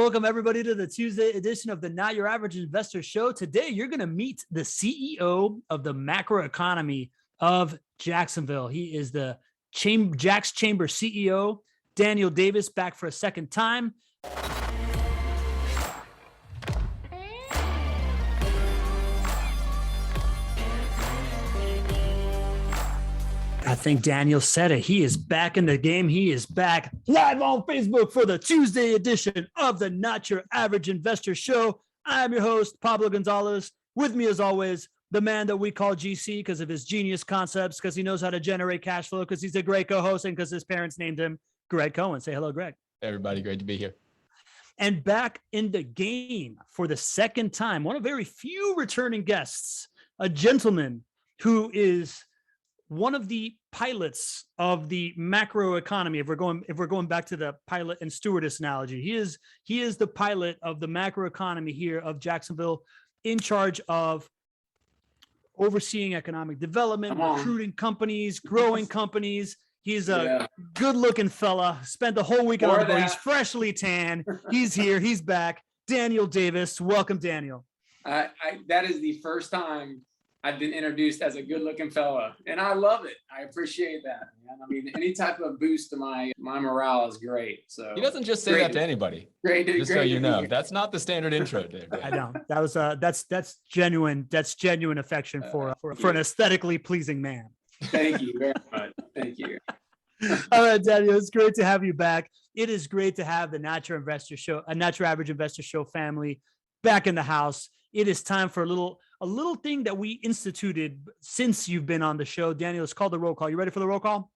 welcome everybody to the Tuesday edition of the Not Your Average Investor Show. Today, you're going to meet the CEO of the macro economy of Jacksonville. He is the JAX Chamber CEO, Daniel Davis, back for a second time. I think Daniel said it. He is back in the game. He is back live on Facebook for the Tuesday edition of the Not Your Average Investor Show. I am your host, Pablo Gonzalez. With me, as always, the man that we call GC because of his genius concepts, because he knows how to generate cash flow, because he's a great co-host, and because his parents named him Greg Cohen. Say hello, Greg. Hey, everybody. Great to be here. And back in the game for the second time, one of very few returning guests, a gentleman who is one of the pilots of the macro economy. If we're going back to the pilot and stewardess analogy, he is the pilot of the macro economy here of Jacksonville, in charge of overseeing economic development, recruiting companies, growing companies. He's a good-looking fella. Spent the whole weekend on the boat. He's freshly tan. He's here. He's back. Daniel Davis. Welcome, Daniel. That is the first time I've been introduced as a good-looking fella, and I love it. I appreciate that, man. I mean, any type of boost to my morale is great. So he doesn't just say that to anybody. Just so you know, that's not the standard intro, Dave. I know that was that's genuine. That's genuine affection for an aesthetically pleasing man. Thank you very much. Thank you. All right, Daniel, it's great to have you back. It is great to have the Not Your Investor Show, a Not Your Average Investor Show family back in the house. It is time for a little thing that we instituted since you've been on the show. Daniel, it's called the roll call. You ready for the roll call?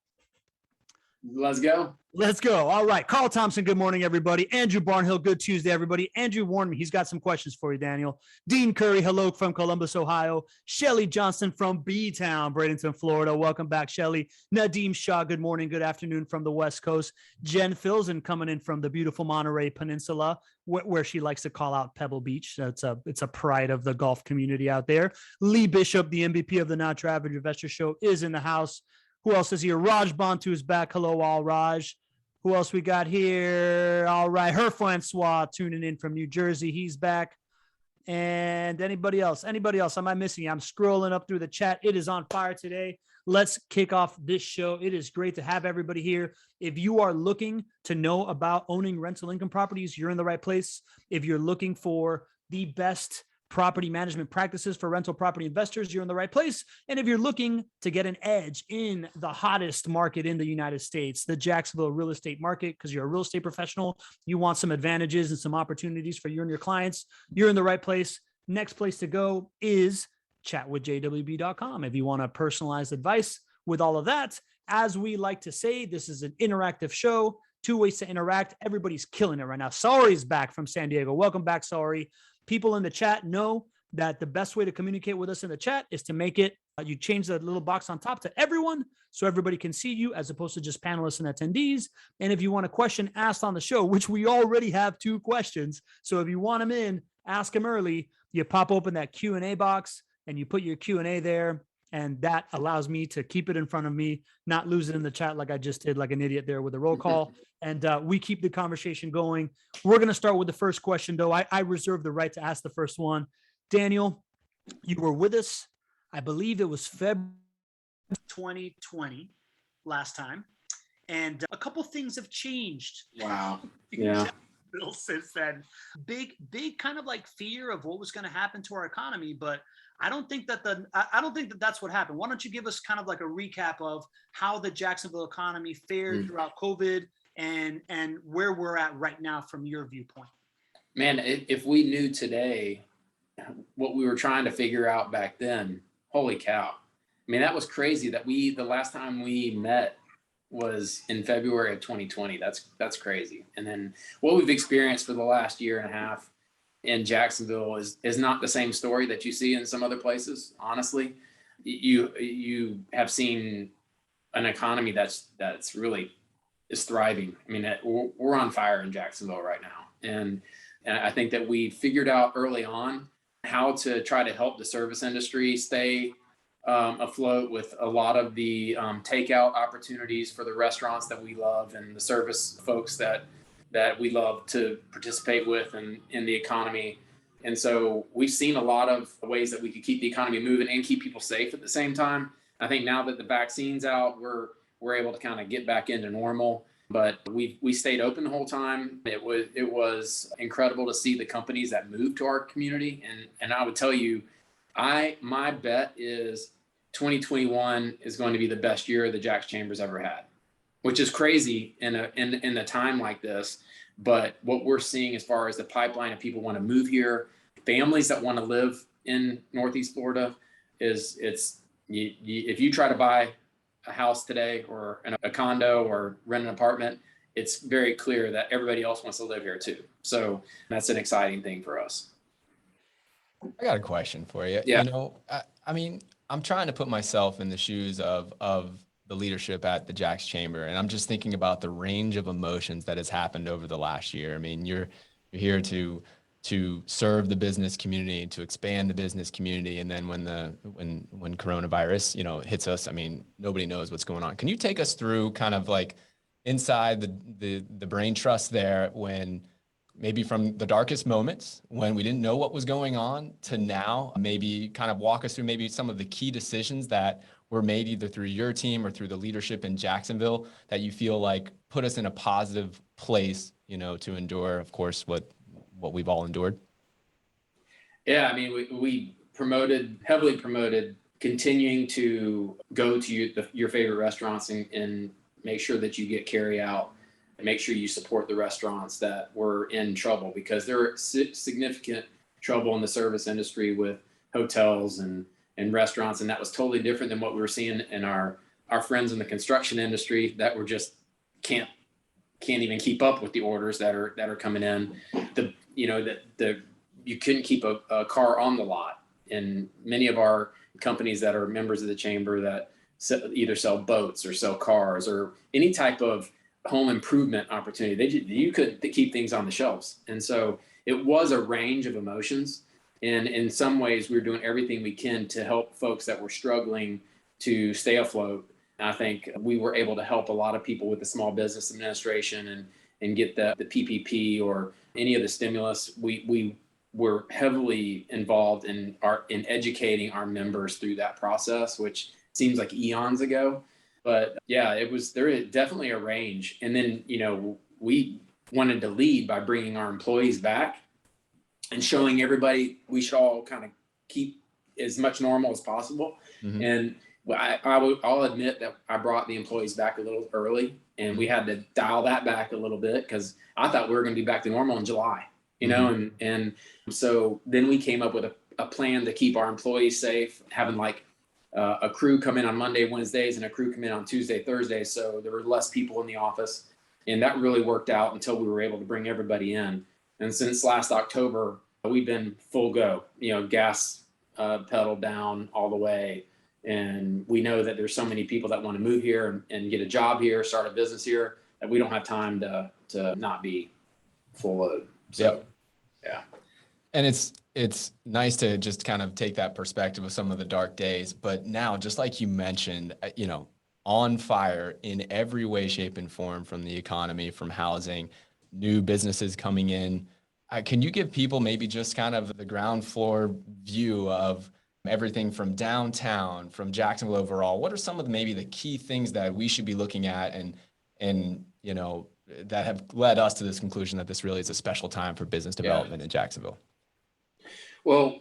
Let's go. Let's go. All right. Carl Thompson, good morning, everybody. Andrew Barnhill, good Tuesday, everybody. Andrew warned me. He's got some questions for you, Daniel. Dean Curry, hello from Columbus, Ohio. Shelly Johnson from B-Town, Bradenton, Florida. Welcome back, Shelly. Nadeem Shah, good morning, good afternoon from the West Coast. Jen Filzen coming in from the beautiful Monterey Peninsula, where she likes to call out Pebble Beach. It's a pride of the golf community out there. Lee Bishop, the MVP of the Not Your Average Investor Show, is in the house. Who else is here? Raj Bantu is back. Hello, all, Raj. Who else we got here? All right. Her Francois tuning in from New Jersey. He's back. And anybody else? Anybody else? Am I missing? I'm scrolling up through the chat. It is on fire today. Let's kick off this show. It is great to have everybody here. If you are looking to know about owning rental income properties, you're in the right place. If you're looking for the best property management practices for rental property investors, you're in the right place. And if you're looking to get an edge in the hottest market in the United States, the Jacksonville real estate market, because you're a real estate professional, you want some advantages and some opportunities for you and your clients, you're in the right place. Next place to go is chatwithjwb.com. If you want a personalized advice with all of that, as we like to say, this is an interactive show, 2 ways to interact. Everybody's killing it right now. Sari's back from San Diego. Welcome back, Sari. People in the chat know that the best way to communicate with us in the chat is to make it, you change the little box on top to everyone so everybody can see you as opposed to just panelists and attendees. And if you want a question asked on the show, which we already have 2 questions, so if you want them in, ask them early, you pop open that Q&A box and you put your Q&A there. And that allows me to keep it in front of me, not lose it in the chat like I just did, like an idiot there with the roll call. And we keep the conversation going. We're going to start with the first question, though. I reserve the right to ask the first one. Daniel, you were with us. I believe it was February 2020 last time. And a couple things have changed. Wow. Yeah. Since then. Big kind of like fear of what was going to happen to our economy, but I don't think that that's what happened. Why don't you give us kind of like a recap of how the Jacksonville economy fared throughout COVID and where we're at right now from your viewpoint? Man, if we knew today what we were trying to figure out back then, holy cow. I mean, that was crazy that the last time we met was in February of 2020. That's crazy. And then what we've experienced for the last year and a half in Jacksonville is not the same story that you see in some other places. Honestly, you have seen an economy that's really is thriving. I mean, we're on fire in Jacksonville right now. And I think that we figured out early on how to try to help the service industry stay afloat with a lot of the takeout opportunities for the restaurants that we love and the service folks that that we love to participate with in the economy. And so we've seen a lot of ways that we could keep the economy moving and keep people safe at the same time. I think now that the vaccine's out, we're able to kind of get back into normal. But we stayed open the whole time. It was incredible to see the companies that moved to our community. And I would tell you, my bet is 2021 is going to be the best year the JAX Chamber's ever had, which is crazy in a time like this. But what we're seeing as far as the pipeline of people want to move here, families that want to live in Northeast Florida, if you try to buy a house today or a condo or rent an apartment, it's very clear that everybody else wants to live here too. So that's an exciting thing for us. I got a question for you. Yeah. I mean, I'm trying to put myself in the shoes of the leadership at the JAX Chamber, and I'm just thinking about the range of emotions that has happened over the last year. I mean, you're here to serve the business community, to expand the business community, and then when coronavirus, hits us, I mean, nobody knows what's going on. Can you take us through kind of like inside the brain trust there, when maybe from the darkest moments when we didn't know what was going on to now, maybe kind of walk us through maybe some of the key decisions that were made either through your team or through the leadership in Jacksonville that you feel like put us in a positive place, to endure, of course, what we've all endured? Yeah, I mean, we heavily promoted continuing to go to your favorite restaurants and make sure that you get carry out. Make sure you support the restaurants that were in trouble, because there are significant trouble in the service industry with hotels and restaurants. And that was totally different than what we were seeing in our friends in the construction industry that were just can't even keep up with the orders that are coming in. You couldn't keep a car on the lot. And many of our companies that are members of the chamber that either sell boats or sell cars or any type of home improvement opportunity, you couldn't keep things on the shelves. And so it was a range of emotions. And in some ways, we were doing everything we can to help folks that were struggling to stay afloat. And I think we were able to help a lot of people with the Small Business Administration and get the PPP or any of the stimulus. We were heavily involved in educating our members through that process, which seems like eons ago. But yeah, there is definitely a range. And then, we wanted to lead by bringing our employees back and showing everybody we should all kind of keep as much normal as possible. Mm-hmm. And I'll admit that I brought the employees back a little early, and we had to dial that back a little bit because I thought we were going to be back to normal in July, mm-hmm. and so then we came up with a plan to keep our employees safe, having like a crew come in on Monday, Wednesdays, and a crew come in on Tuesday, Thursday. So there were less people in the office, and that really worked out until we were able to bring everybody in. And since last October, we've been full go, gas pedal down all the way. And we know that there's so many people that want to move here and get a job here, start a business here, that we don't have time to not be full load. So, yep. Yeah. And it's nice to just kind of take that perspective of some of the dark days. But now, just like you mentioned, on fire in every way, shape, and form, from the economy, from housing, new businesses coming in. Can you give people maybe just kind of the ground floor view of everything from downtown, from Jacksonville overall? What are some of maybe the key things that we should be looking at and that have led us to this conclusion that this really is a special time for business development in Jacksonville? Well,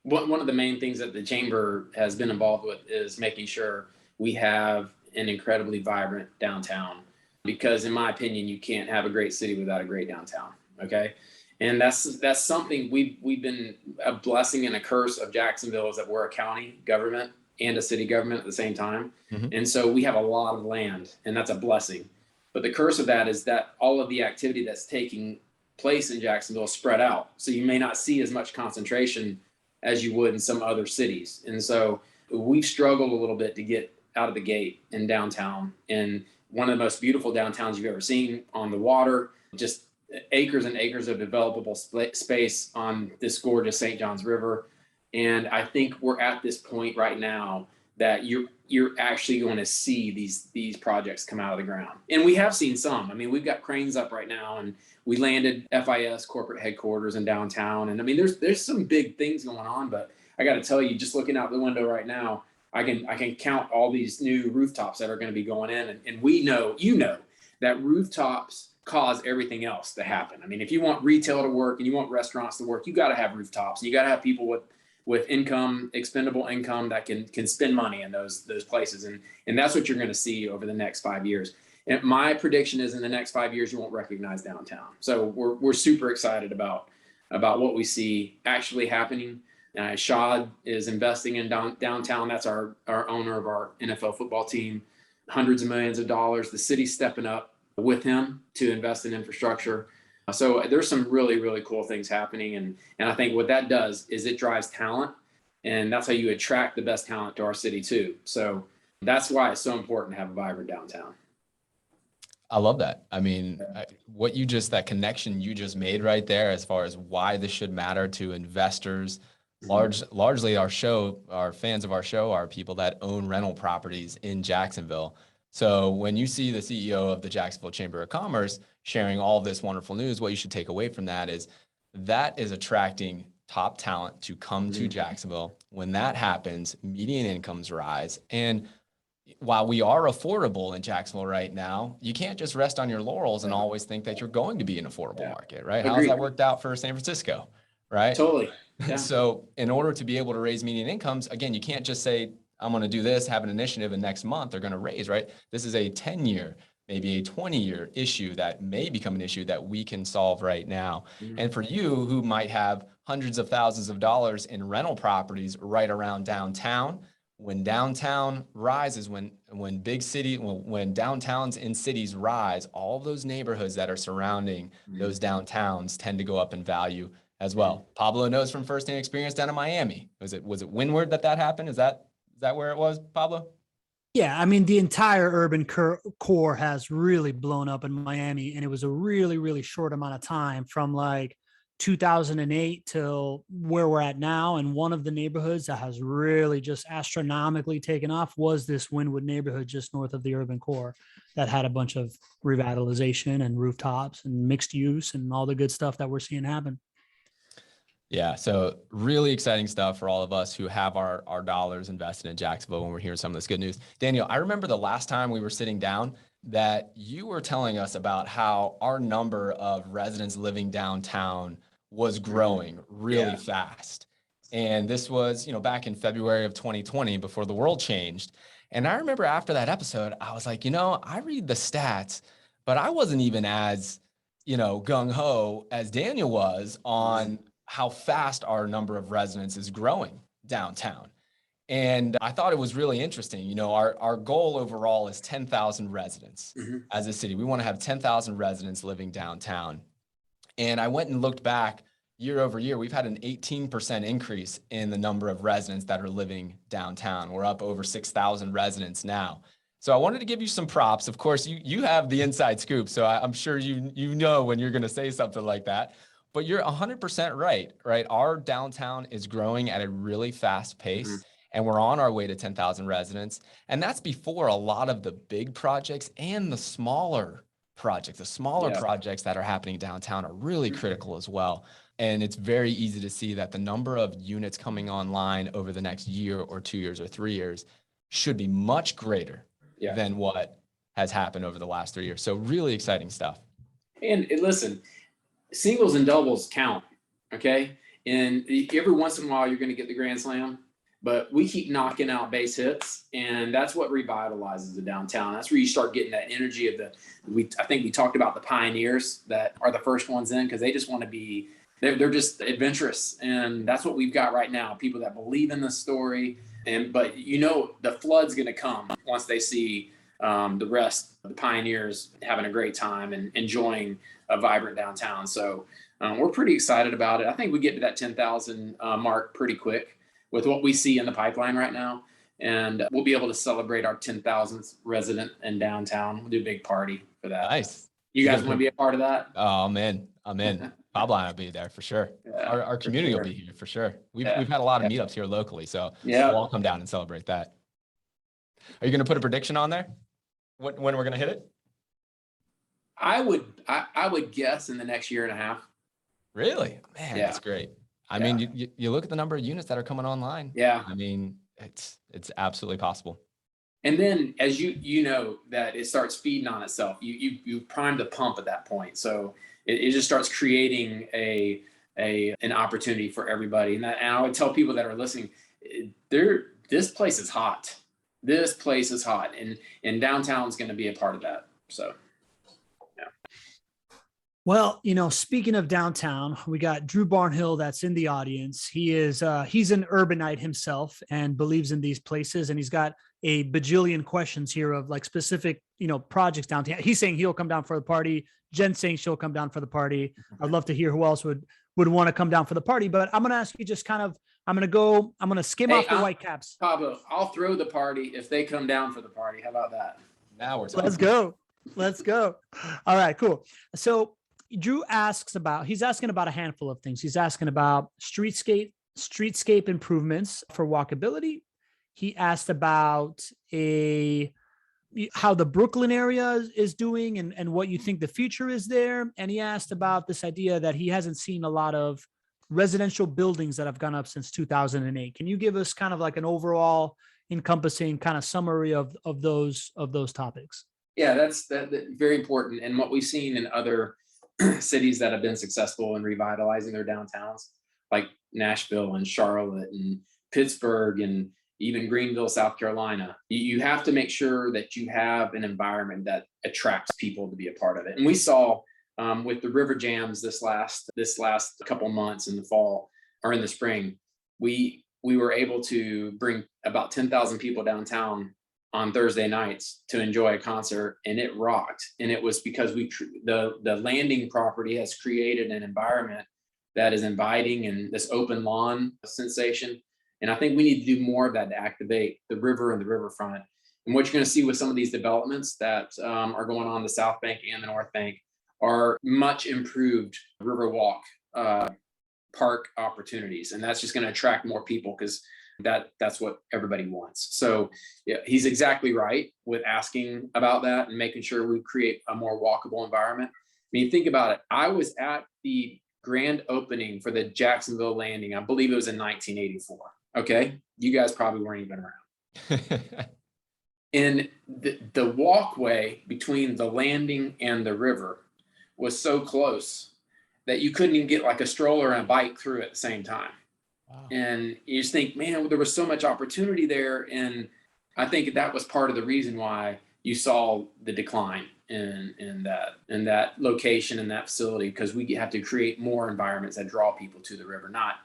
one of the main things that the chamber has been involved with is making sure we have an incredibly vibrant downtown, because in my opinion, you can't have a great city without a great downtown. Okay. And that's something we've been a blessing and a curse of Jacksonville, is that we're a county government and a city government at the same time. Mm-hmm. And so we have a lot of land, and that's a blessing. But the curse of that is that all of the activity that's taking place in Jacksonville is spread out. So you may not see as much concentration as you would in some other cities. And so we've struggled a little bit to get out of the gate in downtown, and one of the most beautiful downtowns you've ever seen, on the water, just acres and acres of developable space on this gorgeous St. Johns River. And I think we're at this point right now that you you're actually going to see these projects come out of the ground. And we have seen some. I mean, we've got cranes up right now, and we landed FIS corporate headquarters in downtown. And I mean, there's some big things going on, but I got to tell you, just looking out the window right now, I can count all these new rooftops that are going to be going in. And we know, that rooftops cause everything else to happen. I mean, if you want retail to work and you want restaurants to work, you got to have rooftops, and you got to have people with income, expendable income, that can spend money in those places. And that's what you're going to see over the next 5 years. And my prediction is in the next 5 years, you won't recognize downtown. So we're super excited about what we see actually happening. Shad is investing in downtown. That's our owner of our NFL football team, hundreds of millions of dollars. The city's stepping up with him to invest in infrastructure. So there's some really, really cool things happening. And I think what that does is it drives talent, and that's how you attract the best talent to our city too. So that's why it's so important to have a vibrant downtown. I love that. I mean, that connection you just made right there, as far as why this should matter to investors. Largely our fans of our show are people that own rental properties in Jacksonville. So when you see the CEO of the Jacksonville Chamber of Commerce sharing all this wonderful news, what you should take away from that is attracting top talent to come to Jacksonville. When that happens, median incomes rise. And while we are affordable in Jacksonville right now, you can't just rest on your laurels and always think that you're going to be an affordable market, right? How's that worked out for San Francisco, right? Totally. Yeah. So in order to be able to raise median incomes, again, you can't just say, I'm going to do this, have an initiative, and next month they're going to raise, right? This is a 10-year, maybe a 20-year issue that may become an issue that we can solve right now. And for you who might have hundreds of thousands of dollars in rental properties right around downtown, when downtown rises, when downtowns in cities rise, all those neighborhoods that are surrounding those downtowns tend to go up in value as well. Pablo knows from firsthand experience down in Miami. Was it Windward that happened? Is that where it was, Pablo? Yeah, I mean, the entire urban core has really blown up in Miami, and it was a really, really short amount of time from like 2008 till where we're at now. And one of the neighborhoods that has really just astronomically taken off was this Wynwood neighborhood just north of the urban core that had a bunch of revitalization and rooftops and mixed use and all the good stuff that we're seeing happen. Yeah, so really exciting stuff for all of us who have our dollars invested in Jacksonville when we're hearing some of this good news. Daniel, I remember the last time we were sitting down that you were telling us about how our number of residents living downtown was growing really fast. And this was, back in February of 2020 before the world changed. And I remember after that episode, I was like, I read the stats, but I wasn't even as, gung-ho as Daniel was on how fast our number of residents is growing downtown. And I thought it was really interesting. Our goal overall is 10,000 residents as a city. We want to have 10,000 residents living downtown. And I went and looked back year over year. We've had an 18% increase in the number of residents that are living downtown. We're up over 6,000 residents now. So I wanted to give you some props. Of course, you have the inside scoop, so I'm sure you know when you're going to say something like that. But you're 100% right? Our downtown is growing at a really fast pace, and we're on our way to 10,000 residents. And that's before a lot of the big projects and the smaller projects. The smaller projects that are happening downtown are really critical as well. And it's very easy to see that the number of units coming online over the next year or 2 years or 3 years should be much greater than what has happened over the last 3 years. So really exciting stuff. And listen, singles and doubles count, okay? And every once in a while, you're going to get the grand slam, but we keep knocking out base hits, and that's what revitalizes the downtown. That's where you start getting that energy of I think we talked about the pioneers that are the first ones in, because they just want to be, they're just adventurous, and that's what we've got right now. People that believe in the story, but the flood's going to come once they see the rest of the pioneers having a great time and enjoying a vibrant downtown. So we're pretty excited about it. I think we get to that 10,000 mark pretty quick with what we see in the pipeline right now. And we'll be able to celebrate our 10,000th resident in downtown. We'll do a big party for that. Nice. You guys want to be a part of that? Oh, I'm in. Pablo and I'll be there for sure. Our community will be here for sure. We've had a lot of meetups here locally, so we'll all come down and celebrate that. Are you going to put a prediction on there? When we're going to hit it? I would guess in the next year and a half. Really? Man, Yeah. that's great. I Yeah. mean, you look at the number of units that are coming online. Yeah. I mean, it's absolutely possible. And then as you know that it starts feeding on itself, you prime the pump at that point. So it just starts creating an opportunity for everybody. And I would tell people that are listening, this place is hot. This place is hot, and downtown's going to be a part of that. So. Well, speaking of downtown, we got Drew Barnhill that's in the audience. He's an urbanite himself and believes in these places. And he's got a bajillion questions here of like specific, projects downtown. He's saying he'll come down for the party. Jen's saying she'll come down for the party. I'd love to hear who else would want to come down for the party, but I'm going to ask you just kind of, I'm going to skim off the white caps. Pablo, I'll throw the party if they come down for the party. How about that? Now we're talking. Let's go. All right, cool. So Drew he's asking about a handful of things. He's asking about streetscape improvements for walkability. He asked about how the Brooklyn area is doing and what you think the future is there. And he asked about this idea that he hasn't seen a lot of residential buildings that have gone up since 2008. Can you give us kind of like an overall encompassing kind of summary of those topics? Yeah, that's very important. And what we've seen in other cities that have been successful in revitalizing their downtowns, like Nashville and Charlotte and Pittsburgh and even Greenville, South Carolina, you have to make sure that you have an environment that attracts people to be a part of it. And we saw with the river jams this last couple months in the fall or in the spring, we were able to bring about 10,000 people downtown on Thursday nights to enjoy a concert, and it rocked. And it was because the landing property has created an environment that is inviting and this open lawn sensation. And I think we need to do more of that to activate the river and the riverfront. And what you're going to see with some of these developments that are going on the South Bank and the North Bank are much improved Riverwalk park opportunities. And that's just going to attract more people because that's what everybody wants. So yeah, he's exactly right with asking about that and making sure we create a more walkable environment. I mean, think about it. I was at the grand opening for the Jacksonville landing. I believe it was in 1984. Okay. You guys probably weren't even around. And the walkway between the landing and the river was so close that you couldn't even get like a stroller and a bike through at the same time. Wow. And you just think, man, there was so much opportunity there. And I think that was part of the reason why you saw the decline in that location and that facility, because we have to create more environments that draw people to the river, not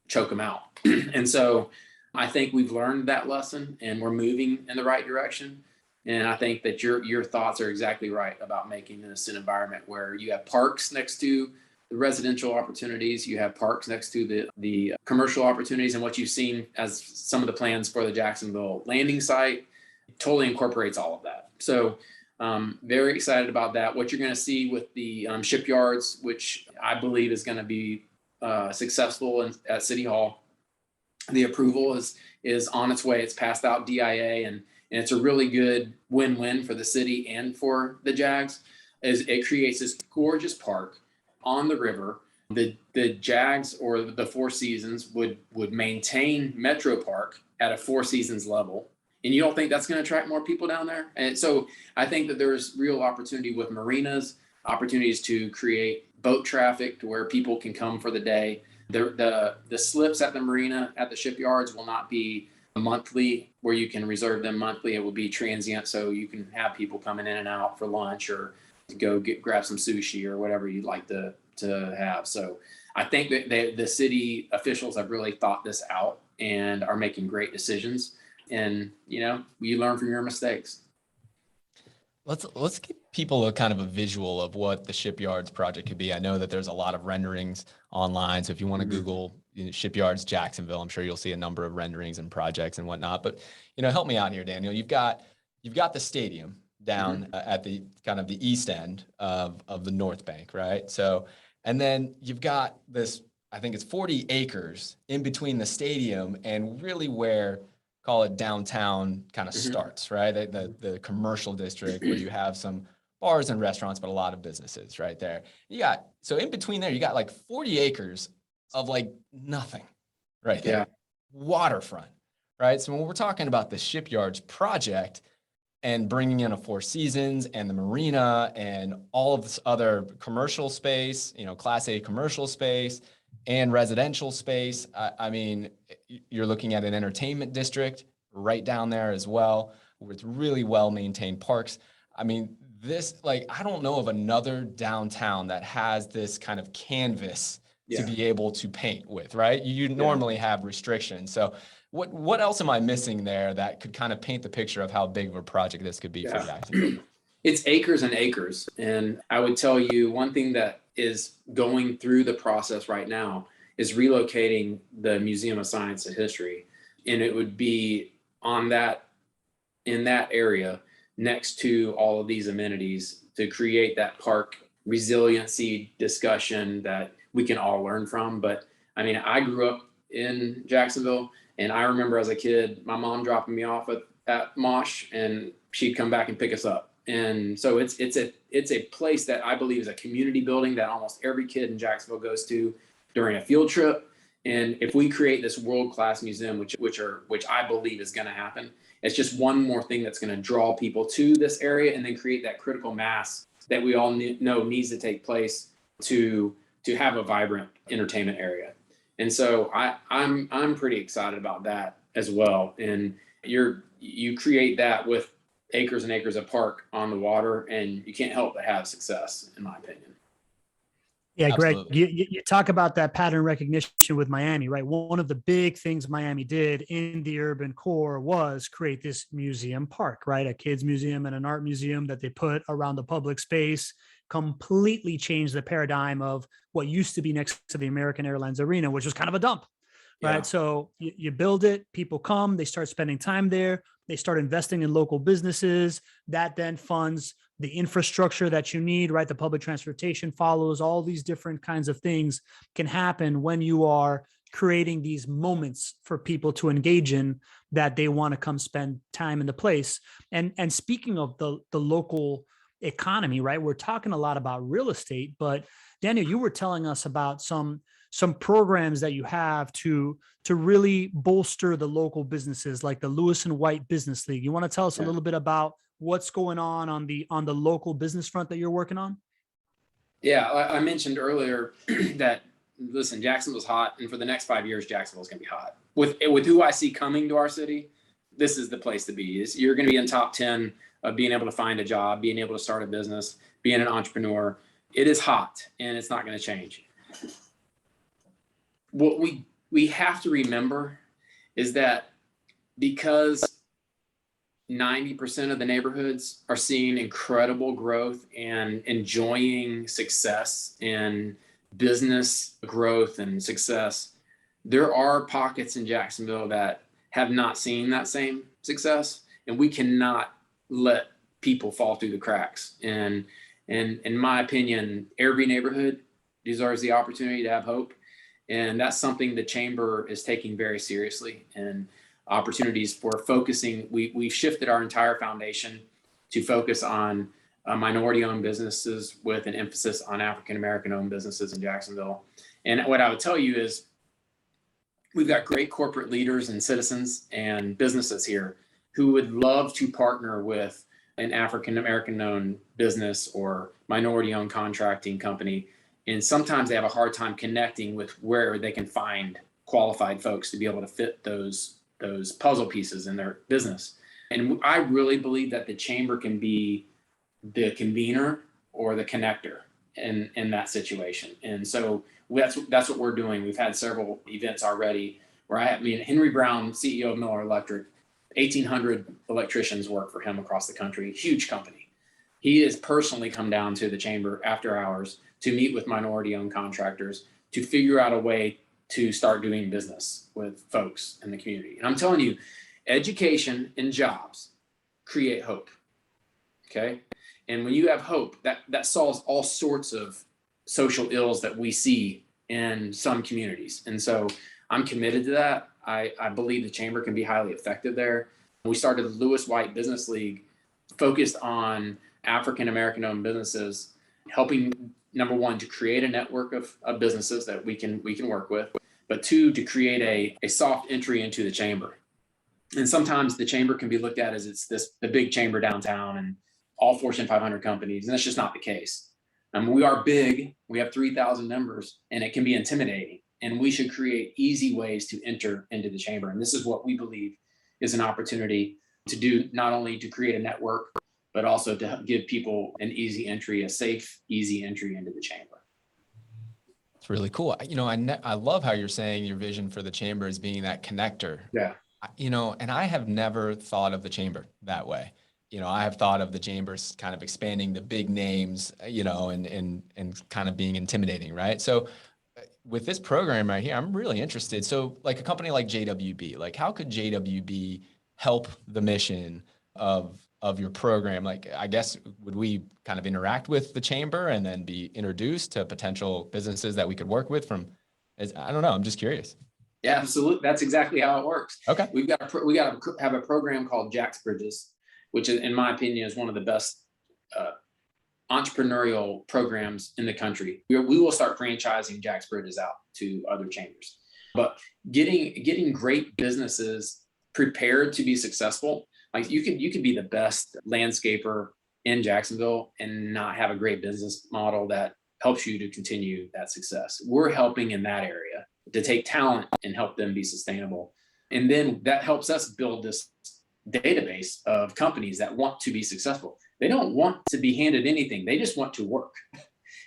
choke them out. And so I think we've learned that lesson and we're moving in the right direction. And I think that your thoughts are exactly right about making this an environment where you have parks next to the residential opportunities, you have parks next to the commercial opportunities, and what you've seen as some of the plans for the Jacksonville landing site totally incorporates all of that. So very excited about that. What you're going to see with the shipyards, which I believe is going to be successful at City Hall. The approval is on its way. It's passed out DIA, and it's a really good win-win for the city and for the JAGS. As it creates this gorgeous park on the river. The JAGS or the Four Seasons would maintain Metro Park at a Four Seasons level. And you don't think that's going to attract more people down there? And so I think that there's real opportunity with marinas, opportunities to create boat traffic to where people can come for the day. The slips at the marina at the shipyards will not be monthly where you can reserve them monthly. It will be transient, so you can have people coming in and out for lunch or to go grab some sushi or whatever you'd like to have. So I think that the city officials have really thought this out and are making great decisions. And you learn from your mistakes. Let's give people a kind of a visual of what the Shipyards project could be. I know that there's a lot of renderings online. So if you want to Google Shipyards Jacksonville, I'm sure you'll see a number of renderings and projects and whatnot. But help me out here, Daniel. You've got the stadium down at the kind of the east end of the North Bank, right? So, and then you've got this, I think it's 40 acres in between the stadium and really where call it downtown kind of Mhm. starts, right? The commercial district where you have some bars and restaurants, but a lot of businesses right there. So in between there, you got like 40 acres of like nothing right there. Yeah. Waterfront, right? So when we're talking about the Shipyards project and bringing in a Four Seasons and the marina and all of this other commercial space, Class A commercial space and residential space, I mean, you're looking at an entertainment district right down there as well, with really well-maintained parks. I mean, I don't know of another downtown that has this kind of canvas to be able to paint with, right? You normally have restrictions. So what else am I missing there that could kind of paint the picture of how big of a project this could be for Jacksonville? It's acres and acres. And I would tell you one thing that is going through the process right now is relocating the Museum of Science and History. And it would be in that area next to all of these amenities to create that park resiliency discussion that we can all learn from. But I mean, I grew up in Jacksonville, and I remember as a kid, my mom dropping me off at Mosh, and she'd come back and pick us up. And so it's a place that I believe is a community building that almost every kid in Jacksonville goes to during a field trip. And if we create this world-class museum, which I believe is going to happen, it's just one more thing that's going to draw people to this area and then create that critical mass that we all know needs to take place to have a vibrant entertainment area. And so I'm pretty excited about that as well. And you create that with acres and acres of park on the water, and you can't help but have success, in my opinion. Yeah, Greg, Absolutely. you talk about that pattern recognition with Miami, right? One of the big things Miami did in the urban core was create this museum park, right? A kids museum and an art museum that they put around the public space, completely changed the paradigm of what used to be next to the American Airlines Arena, which was kind of a dump, right? Yeah. So you build it, people come, they start spending time there, they start investing in local businesses. That then funds the infrastructure that you need, right? The public transportation follows. All these different kinds of things can happen when you are creating these moments for people to engage in that they want to come spend time in the place. And speaking of the local economy, right? We're talking a lot about real estate, but Daniel, you were telling us about some programs that you have to really bolster the local businesses, like the Lewis and White Business League. You want to tell us a little bit about what's going on the local business front that you're working on? Yeah, I mentioned earlier that, listen, Jacksonville's hot, and for the next 5 years, Jacksonville's going to be hot. With who I see coming to our city, this is the place to be. You're going to be in top 10 of being able to find a job, being able to start a business, being an entrepreneur. It is hot, and it's not going to change. What we have to remember is that because 90% of the neighborhoods are seeing incredible growth and enjoying success and business growth and success, there are pockets in Jacksonville that have not seen that same success, and we cannot let people fall through the cracks. And in my opinion, every neighborhood deserves the opportunity to have hope, and that's something the chamber is taking very seriously. And opportunities for focusing. We've shifted our entire foundation to focus on minority-owned businesses with an emphasis on African-American-owned businesses in Jacksonville. And what I would tell you is we've got great corporate leaders and citizens and businesses here who would love to partner with an African-American-owned business or minority-owned contracting company. And sometimes they have a hard time connecting with where they can find qualified folks to be able to fit those puzzle pieces in their business. And I really believe that the chamber can be the convener or the connector in that situation. And so that's what we're doing. We've had several events already where Henry Brown, CEO of Miller Electric, 1,800 electricians work for him across the country, huge company. He has personally come down to the chamber after hours to meet with minority-owned contractors to figure out a way to start doing business with folks in the community. And I'm telling you, education and jobs create hope. Okay. And when you have hope, that solves all sorts of social ills that we see in some communities. And so I'm committed to that. I believe the chamber can be highly effective there. We started the Lewis White Business League, focused on African American owned businesses, helping, number one, to create a network of businesses that we can work with, but two, to create a soft entry into the chamber. And sometimes the chamber can be looked at as the big chamber downtown and all Fortune 500 companies, and that's just not the case. We are big. We have 3,000 members, and it can be intimidating. And we should create easy ways to enter into the chamber. And this is what we believe is an opportunity to do, not only to create a network, but also to give people an easy entry, a safe, easy entry into the chamber. It's really cool. I love how you're saying your vision for the chamber is being that connector. Yeah. And I have never thought of the chamber that way. I have thought of the chambers kind of expanding the big names, and kind of being intimidating, right? So with this program right here, I'm really interested. So like a company like JWB, like how could JWB help the mission of your program? Like, I guess, would we kind of interact with the chamber and then be introduced to potential businesses that we could work with I don't know. I'm just curious. Yeah, absolutely. That's exactly how it works. Okay. We got to have a program called JAX Bridges, which is, in my opinion, is one of the best entrepreneurial programs in the country. We will start franchising JAX Bridges out to other chambers, but getting great businesses prepared to be successful. Like you could be the best landscaper in Jacksonville and not have a great business model that helps you to continue that success. We're helping in that area to take talent and help them be sustainable. And then that helps us build this database of companies that want to be successful. They don't want to be handed anything. They just want to work.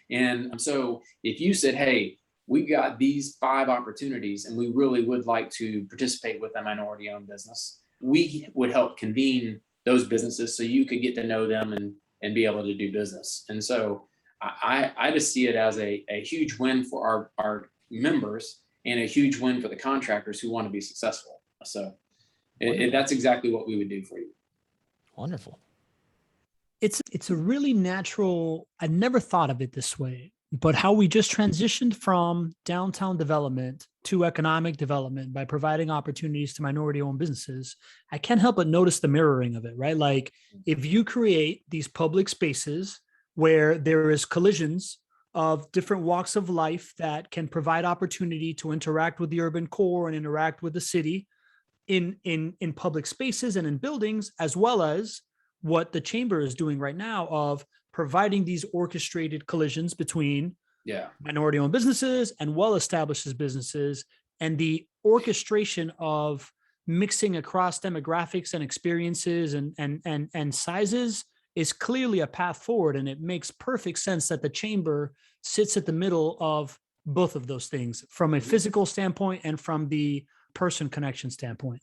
And so if you said, hey, we got these 5 opportunities and we really would like to participate with a minority owned business, we would help convene those businesses so you could get to know them and be able to do business. And so I just see it as a huge win for our members and a huge win for the contractors who want to be successful. So that's exactly what we would do for you. Wonderful. It's a really natural, I never thought of it this way, but how we just transitioned from downtown development to economic development by providing opportunities to minority owned businesses, I can't help but notice the mirroring of it, right? Like if you create these public spaces where there is collisions of different walks of life that can provide opportunity to interact with the urban core and interact with the city in public spaces and in buildings, as well as what the chamber is doing right now of providing these orchestrated collisions between minority owned businesses and well-established businesses, and the orchestration of mixing across demographics and experiences and sizes is clearly a path forward. And it makes perfect sense that the chamber sits at the middle of both of those things from a physical standpoint and from the person connection standpoint.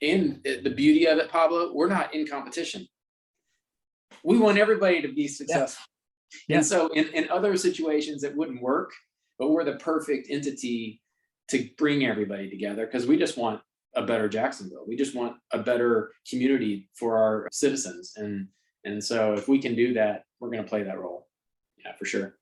And the beauty of it, Pablo, we're not in competition. We want everybody to be successful. Yeah. And so in other situations, it wouldn't work, but we're the perfect entity to bring everybody together because we just want a better Jacksonville. We just want a better community for our citizens. And so if we can do that, we're going to play that role. Yeah, for sure.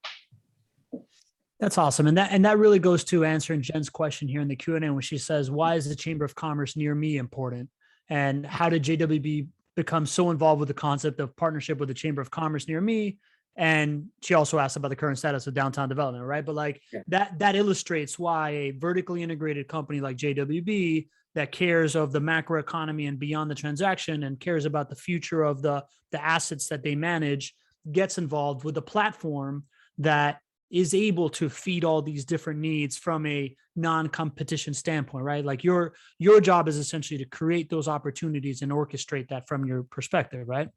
That's awesome. And that really goes to answering Jen's question here in the Q&A when she says, why is the Chamber of Commerce near me important? And how did JWB become so involved with the concept of partnership with the Chamber of Commerce near me? And she also asked about the current status of downtown development, right? But like that illustrates why a vertically integrated company like JWB that cares of the macro economy and beyond the transaction and cares about the future of the assets that they manage gets involved with a platform that is able to feed all these different needs from a non-competition standpoint, right? Like your job is essentially to create those opportunities and orchestrate that from your perspective, right?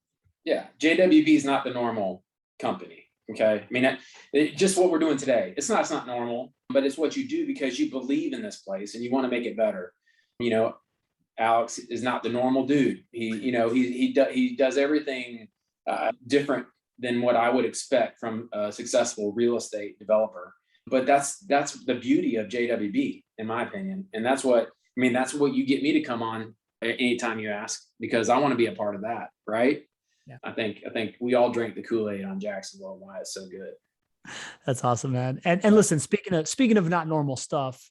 Yeah, JWB is not the normal company. Okay, I mean, just what we're doing today. It's not normal, but it's what you do because you believe in this place and you want to make it better. You know, Alex is not the normal dude. He does everything different than what I would expect from a successful real estate developer. But that's the beauty of JWB, in my opinion. And that's what you get me to come on anytime you ask, because I want to be a part of that, right? Yeah. I think we all drank the Kool-Aid on Jacksonville and why it's so good. That's awesome, man. And listen, speaking of not normal stuff,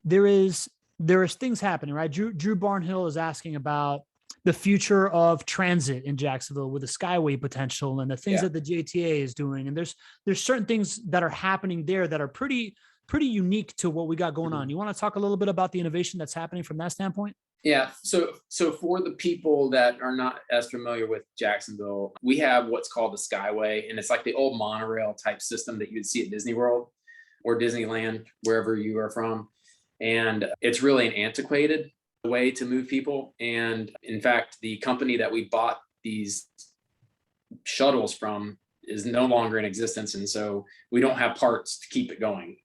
there is there is things happening, right? Drew Barnhill is asking about the future of transit in Jacksonville with the Skyway potential and the things that the JTA is doing. And there's certain things that are happening there that are pretty unique to what we got going on. You want to talk a little bit about the innovation that's happening from that standpoint? Yeah. So for the people that are not as familiar with Jacksonville, we have what's called the Skyway, and it's like the old monorail type system that you'd see at Disney World or Disneyland, wherever you are from. And it's really an antiquated way to move people. And in fact, the company that we bought these shuttles from is no longer in existence. And so we don't have parts to keep it going.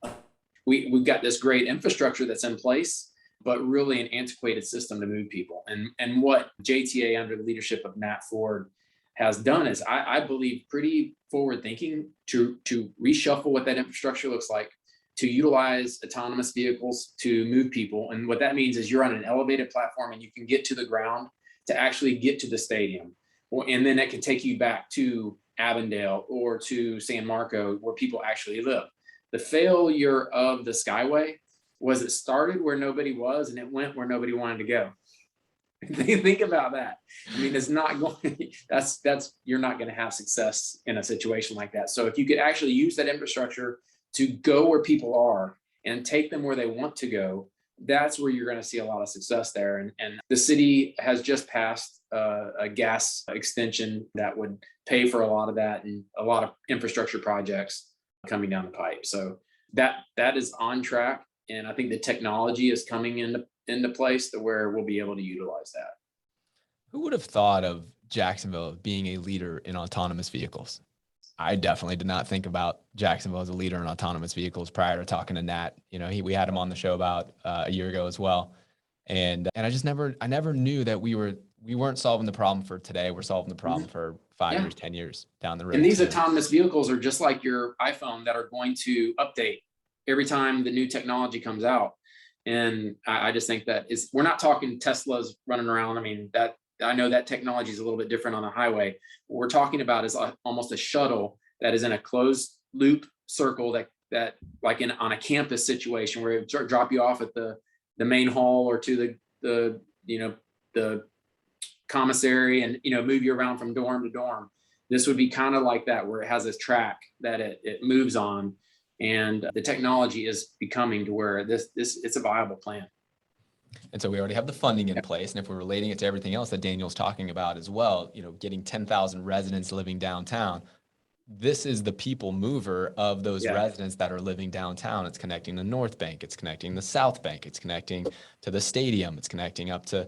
We've got this great infrastructure that's in place, but really an antiquated system to move people. And what JTA under the leadership of Matt Ford has done is, I believe, pretty forward thinking to reshuffle what that infrastructure looks like, to utilize autonomous vehicles to move people. And what that means is you're on an elevated platform and you can get to the ground to actually get to the stadium. And then it can take you back to Avondale or to San Marco, where people actually live. The failure of the Skyway was it started where nobody was and it went where nobody wanted to go. Think about that. I mean, it's not going, you're not going to have success in a situation like that. So if you could actually use that infrastructure to go where people are and take them where they want to go, that's where you're going to see a lot of success there. And the city has just passed a gas extension that would pay for a lot of that and a lot of infrastructure projects coming down the pipe. So that is on track. And I think the technology is coming into place to where we'll be able to utilize that. Who would have thought of Jacksonville being a leader in autonomous vehicles? I definitely did not think about Jacksonville as a leader in autonomous vehicles prior to talking to Nat. You know, we had him on the show about a year ago as well. And I never knew that we weren't solving the problem for today. We're solving the problem for 5 years, 10 years down the road. And these autonomous vehicles are just like your iPhone that are going to update every time the new technology comes out. And I just think that we're not talking Teslas running around. I mean, I know that technology is a little bit different on the highway. What we're talking about is almost a shuttle that is in a closed loop circle that like on a campus situation where it drop you off at the main hall or to the commissary and, move you around from dorm to dorm. This would be kind of like that, where it has this track that it moves on, and the technology is becoming to where it's a viable plan. And so we already have the funding in place. And if we're relating it to everything else that Daniel's talking about as well, getting 10,000 residents living downtown, this is the people mover of those residents that are living downtown. It's connecting the North Bank. It's connecting the South Bank. It's connecting to the stadium. It's connecting up to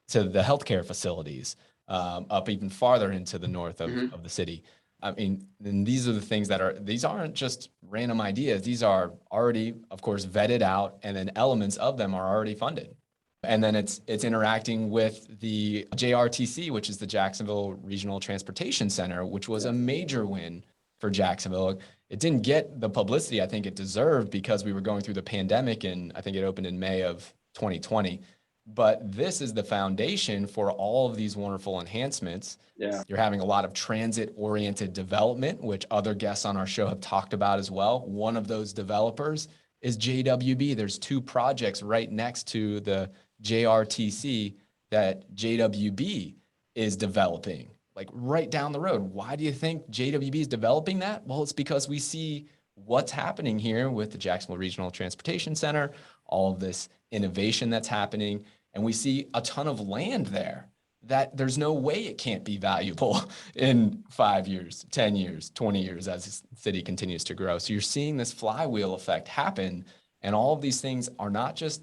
the healthcare facilities, up even farther into the north of the city. I mean, and these are the things these aren't just random ideas. These are already, of course, vetted out, and then elements of them are already funded. And then it's interacting with the JRTC, which is the Jacksonville Regional Transportation Center, which was a major win for Jacksonville. It didn't get the publicity I think it deserved because we were going through the pandemic, and I think it opened in May of 2020. But this is the foundation for all of these wonderful enhancements. Yeah. You're having a lot of transit-oriented development, which other guests on our show have talked about as well. One of those developers is JWB. There's 2 projects right next to the JRTC that JWB is developing, like right down the road. Why do you think JWB is developing that? Well, it's because we see what's happening here with the Jacksonville Regional Transportation Center, all of this innovation that's happening, and we see a ton of land there that there's no way it can't be valuable in 5 years, 10 years, 20 years as the city continues to grow. So you're seeing this flywheel effect happen, and all of these things are not just,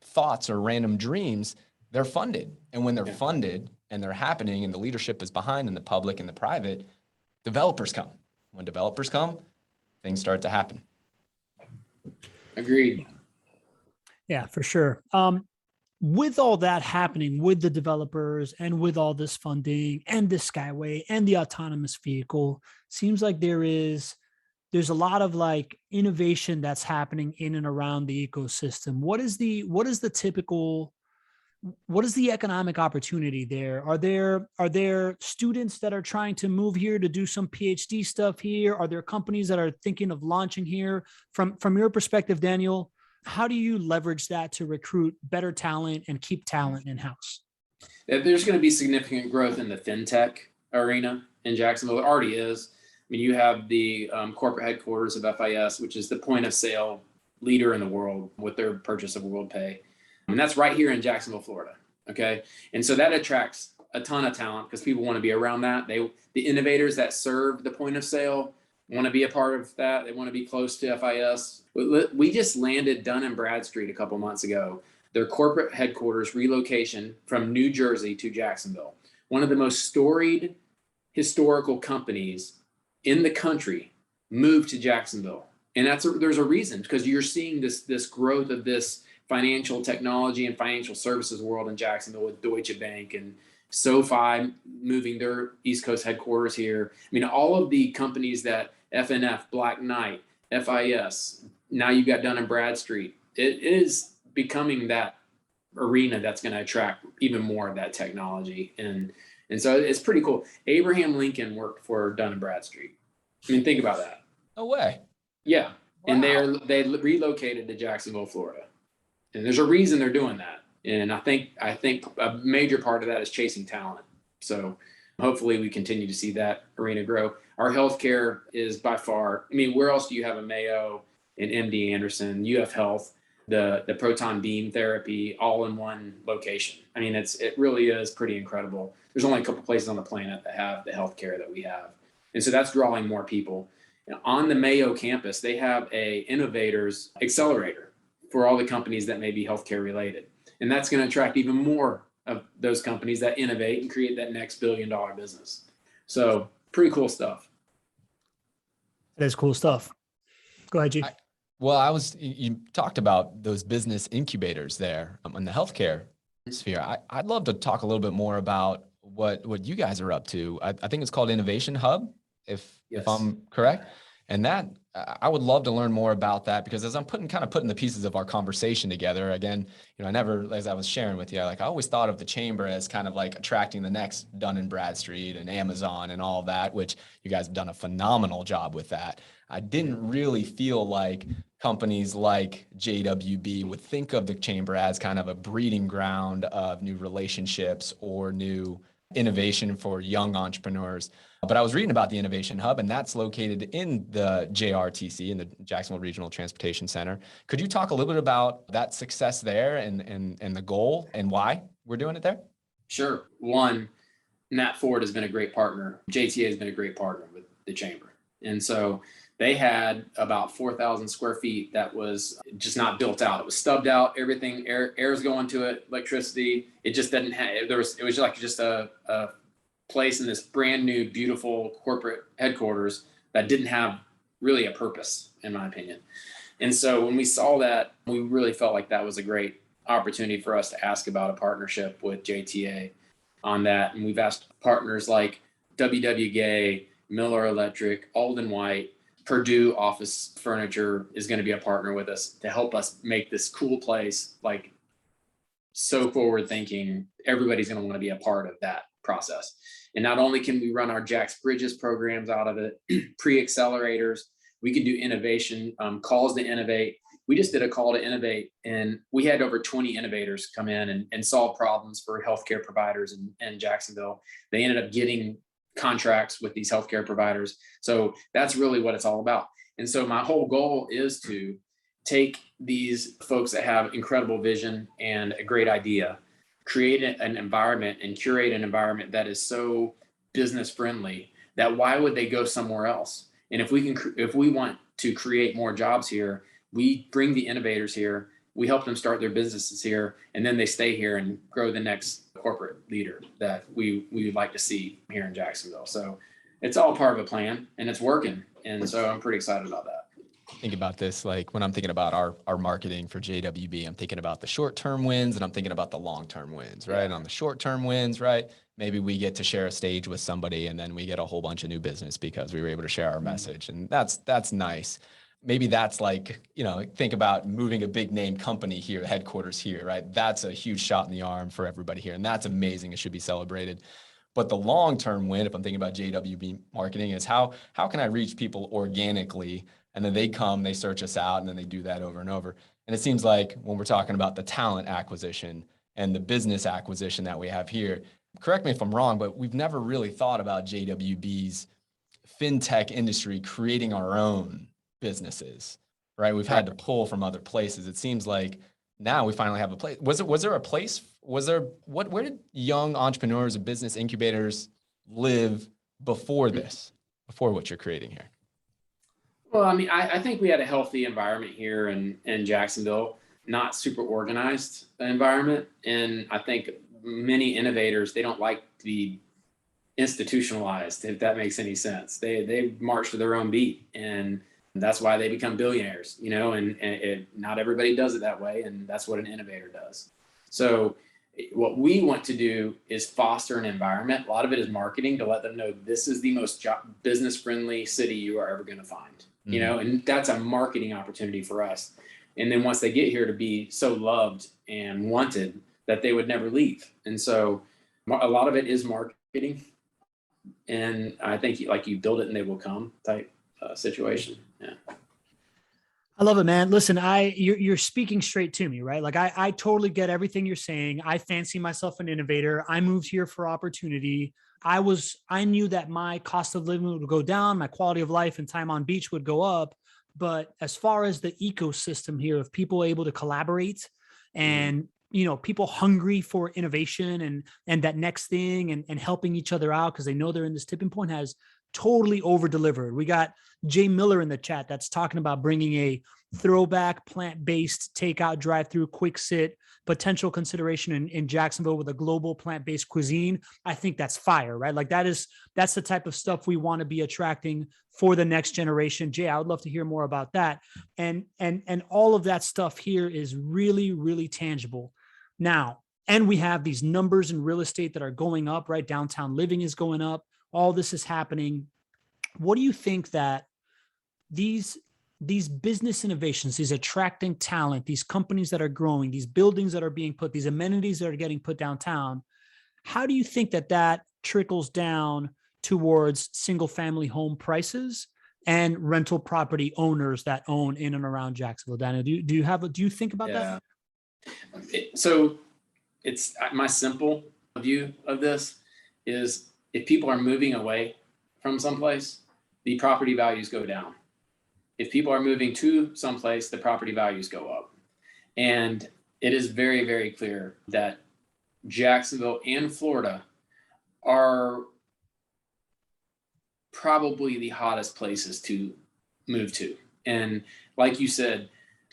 thoughts or random dreams. They're funded. And when they're funded and they're happening and the leadership is behind and the public and the private, developers come. When developers come, things start to happen. Agreed. Yeah, for sure. With all that happening with the developers and with all this funding and the Skyway and the autonomous vehicle, seems like there's a lot of like innovation that's happening in and around the ecosystem. What is the economic opportunity there? Are there students that are trying to move here to do some PhD stuff here? Are there companies that are thinking of launching here? From your perspective, Daniel, How do you leverage that to recruit better talent and keep talent in-house? There's going to be significant growth in the fintech arena in Jacksonville. It already is. I mean, you have the corporate headquarters of FIS, which is the point of sale leader in the world with their purchase of WorldPay. And that's right here in Jacksonville, Florida. Okay. And so that attracts a ton of talent because people want to be around that. The innovators that serve the point of sale want to be a part of that. They want to be close to FIS. We just landed Dun & Bradstreet a couple months ago, their corporate headquarters relocation from New Jersey to Jacksonville. One of the most storied historical companies in the country moved to Jacksonville. And there's a reason, because you're seeing this growth of this financial technology and financial services world in Jacksonville with Deutsche Bank and SoFi moving their East Coast headquarters here. I mean, all of the companies that FNF, Black Knight, FIS, now you've got Dun & Bradstreet. It is becoming that arena that's going to attract even more of that technology. And so it's pretty cool. Abraham Lincoln worked for Dun & Bradstreet. I mean, think about that. No way. Yeah. Wow. And they relocated to Jacksonville, Florida. And there's a reason they're doing that. And I think a major part of that is chasing talent. So hopefully we continue to see that arena grow. Our healthcare is by far, I mean, where else do you have a Mayo, an MD Anderson, UF Health, the proton beam therapy all in one location? I mean, it really is pretty incredible. There's only a couple places on the planet that have the healthcare that we have. And so that's drawing more people. And on the Mayo campus, they have a innovators accelerator for all the companies that may be healthcare related. And that's going to attract even more of those companies that innovate and create that next billion-dollar business. So pretty cool stuff. That is cool stuff. Go ahead, G. You talked about those business incubators there in the healthcare sphere. I'd love to talk a little bit more about what you guys are up to. I think it's called Innovation Hub, if I'm correct. And that I would love to learn more about that, because as I'm putting the pieces of our conversation together, again, I never, as I was sharing with you, I always thought of the chamber as kind of like attracting the next Dun & Bradstreet and Amazon and all that, which you guys have done a phenomenal job with that. I didn't really feel like companies like JWB would think of the chamber as kind of a breeding ground of new relationships or new innovation for young entrepreneurs. But I was reading about the Innovation Hub, and that's located in the JRTC, in the Jacksonville Regional Transportation Center. Could you talk a little bit about that success there and the goal and why we're doing it there? Sure. One, Nat Ford has been a great partner. JTA has been a great partner with the chamber. And so they had about 4,000 square feet that was just not built out. It was stubbed out, everything, air's going to it, electricity. It just didn't have, it was just a place in this brand new, beautiful corporate headquarters that didn't have really a purpose, in my opinion. And so when we saw that, we really felt like that was a great opportunity for us to ask about a partnership with JTA on that. And we've asked partners like W.W. Gay, Miller Electric, Alden White, Purdue Office Furniture is going to be a partner with us to help us make this cool place like so forward thinking. Everybody's going to want to be a part of that process. And not only can we run our JAX Bridges programs out of it, pre-accelerators, we can do innovation, calls to innovate. We just did a call to innovate, and we had over 20 innovators come in and solve problems for healthcare providers in Jacksonville. They ended up getting contracts with these healthcare providers. So that's really what it's all about. And so my whole goal is to take these folks that have incredible vision and a great idea, create an environment and curate an environment that is so business friendly that why would they go somewhere else? And if we want to create more jobs here, we bring the innovators here, we help them start their businesses here, and then they stay here and grow the next corporate leader that we would like to see here in Jacksonville. So it's all part of a plan, and it's working. And so I'm pretty excited about that. Think about this, like when I'm thinking about our marketing for JWB, I'm thinking about the short-term wins and I'm thinking about the long-term wins, right? And on the short-term wins, right? Maybe we get to share a stage with somebody and then we get a whole bunch of new business because we were able to share our message. And that's nice. Maybe that's like, think about moving a big name company here, headquarters here, right? That's a huge shot in the arm for everybody here. And that's amazing. It should be celebrated. But the long-term win, if I'm thinking about JWB marketing, is how can I reach people organically And then they come, they search us out, and then they do that over and over. And it seems like when we're talking about the talent acquisition and the business acquisition that we have here, correct me if I'm wrong, but we've never really thought about JWB's fintech industry creating our own businesses, right? We've had to pull from other places. It seems like now we finally have a place. Was there a place? Where did young entrepreneurs and business incubators live before this, before what you're creating here? Well, I mean, I think we had a healthy environment here in Jacksonville, not super organized environment. And I think many innovators, they don't like to be institutionalized, if that makes any sense. They march to their own beat, and that's why they become billionaires, you know, and not everybody does it that way. And that's what an innovator does. So what we want to do is foster an environment. A lot of it is marketing to let them know this is the most business friendly city you are ever going to find, you know, and that's a marketing opportunity for us. And then once they get here, to be so loved and wanted that they would never leave. And so a lot of it is marketing. And I think like you build it and they will come type situation. Yeah. I love it, man. Listen, you're speaking straight to me, right? Like I totally get everything you're saying. I fancy myself an innovator. I moved here for opportunity. I knew that my cost of living would go down, my quality of life and time on beach would go up. But as far as the ecosystem here of people able to collaborate and, you know, people hungry for innovation and that next thing and helping each other out because they know they're in this tipping point has totally over delivered. We got Jay Miller in the chat that's talking about bringing a throwback plant-based takeout drive-through quick sit potential consideration in Jacksonville with a global plant-based cuisine. I think that's fire, right? Like that's the type of stuff we want to be attracting for the next generation. Jay, I would love to hear more about that. And all of that stuff here is really, really tangible. Now, and we have these numbers in real estate that are going up, right? Downtown living is going up. All this is happening. What do you think that these business innovations, these attracting talent, these companies that are growing, these buildings that are being put, these amenities that are getting put downtown, how do you think that trickles down towards single family home prices and rental property owners that own in and around Jacksonville? Daniel, do you think about that? So it's my simple view of this is if people are moving away from someplace, the property values go down. If people are moving to someplace, the property values go up. And it is very, very clear that Jacksonville and Florida are probably the hottest places to move to. And like you said,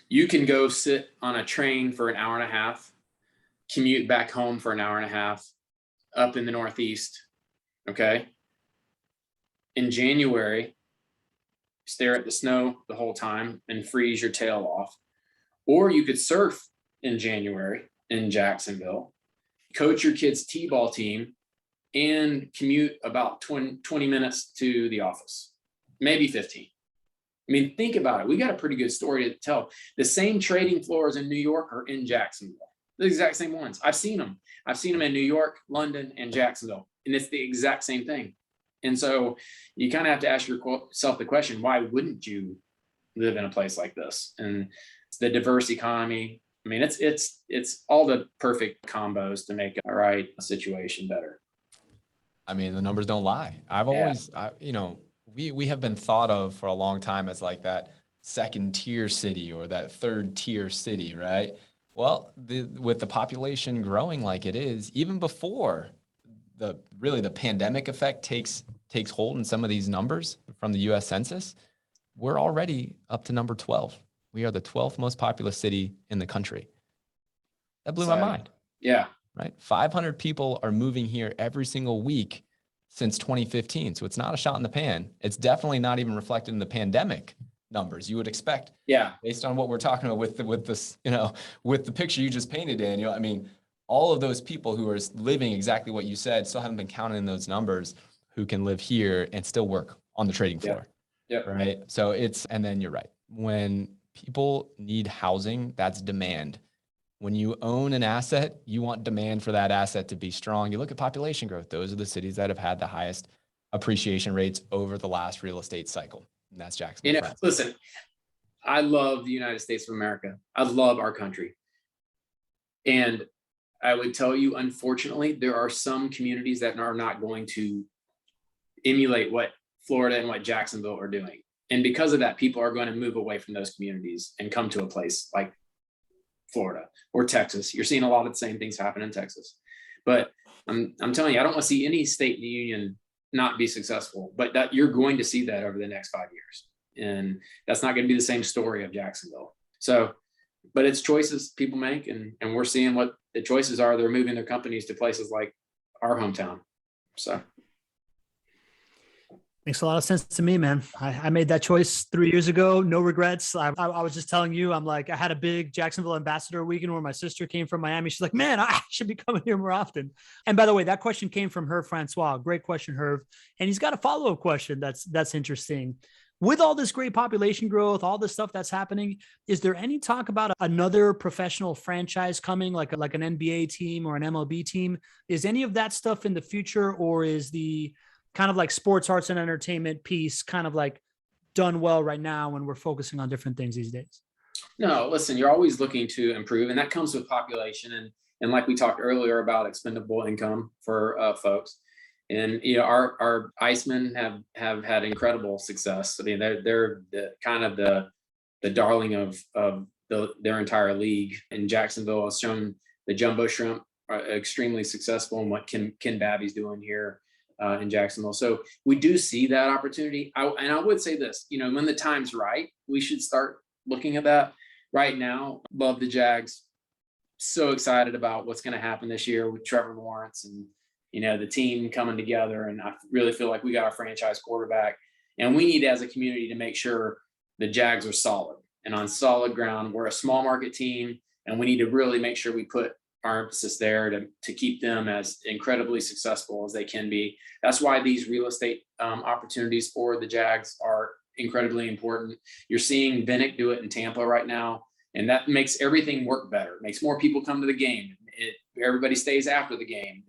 you can go sit on a train for an hour and a half, commute back home for an hour and a half up in the Northeast. Okay. In January, stare at the snow the whole time and freeze your tail off. Or you could surf in January in Jacksonville, coach your kids' t-ball team, and commute about 20 minutes to the office, maybe 15. I mean, think about it. We got a pretty good story to tell. The same trading floors in New York are in Jacksonville. The exact same ones. I've seen them. I've seen them in New York, London, and Jacksonville. And it's the exact same thing. And so you kind of have to ask yourself the question, why wouldn't you live in a place like this? And the diverse economy. I mean, it's all the perfect combos to make a right situation better. I mean, the numbers don't lie. I've always, we have been thought of for a long time as like that second tier city or that third tier city, right? Well, with the population growing like it is, even before the pandemic effect takes hold in some of these numbers from the US Census, we're already up to number 12. We are the 12th most populous city in the country. That blew my mind. Yeah. Right? 500 people are moving here every single week since 2015. So it's not a shot in the pan. It's definitely not even reflected in the pandemic numbers. You would expect, based on what we're talking about with this, with the picture you just painted, Daniel. I mean, all of those people who are living exactly what you said still haven't been counted in those numbers, who can live here and still work on the trading floor. Yeah. Right. So and then you're right. When people need housing, that's demand. When you own an asset, you want demand for that asset to be strong. You look at population growth. Those are the cities that have had the highest appreciation rates over the last real estate cycle. And that's Jacksonville. Listen, I love the United States of America. I love our country. And I would tell you, unfortunately, there are some communities that are not going to emulate what Florida and what Jacksonville are doing. And because of that, people are going to move away from those communities and come to a place like Florida or Texas. You're seeing a lot of the same things happen in Texas. But I'm telling you, I don't want to see any state in the union not be successful, but that you're going to see that over the next 5 years. And that's not going to be the same story of Jacksonville. So, but it's choices people make, and we're seeing what the choices are. They're moving their companies to places like our hometown. So makes a lot of sense to me, man. I made that choice 3 years ago. No regrets. I was just telling you, I'm like, I had a big Jacksonville ambassador weekend where my sister came from Miami. She's like, man, I should be coming here more often. And by the way, that question came from Herb Francois. Great question, Herb. And he's got a follow-up question that's interesting. With all this great population growth, all this stuff that's happening, is there any talk about another professional franchise coming, like an NBA team or an MLB team? Is any of that stuff in the future, or is the kind of like sports, arts, and entertainment piece kind of like done well right now when we're focusing on different things these days? no, listen, you're always looking to improve, and that comes with population. And like we talked earlier about expendable income for folks. And our Icemen have had incredible success. I mean, they're the kind of the darling of their entire league. And Jacksonville has shown the jumbo shrimp are extremely successful, and what Ken Babby's doing here in Jacksonville. So we do see that opportunity. And I would say this, when the time's right, we should start looking at that. Right now, love the Jags. So excited about what's going to happen this year with Trevor Lawrence and the team coming together. And I really feel like we got our franchise quarterback, and we need as a community to make sure the Jags are solid and on solid ground. We're a small market team, and we need to really make sure we put our emphasis there to keep them as incredibly successful as they can be. That's why these real estate opportunities for the Jags are incredibly important. You're seeing Vinnick do it in Tampa right now, and that makes everything work better. It makes more people come to the game. Everybody stays after the game.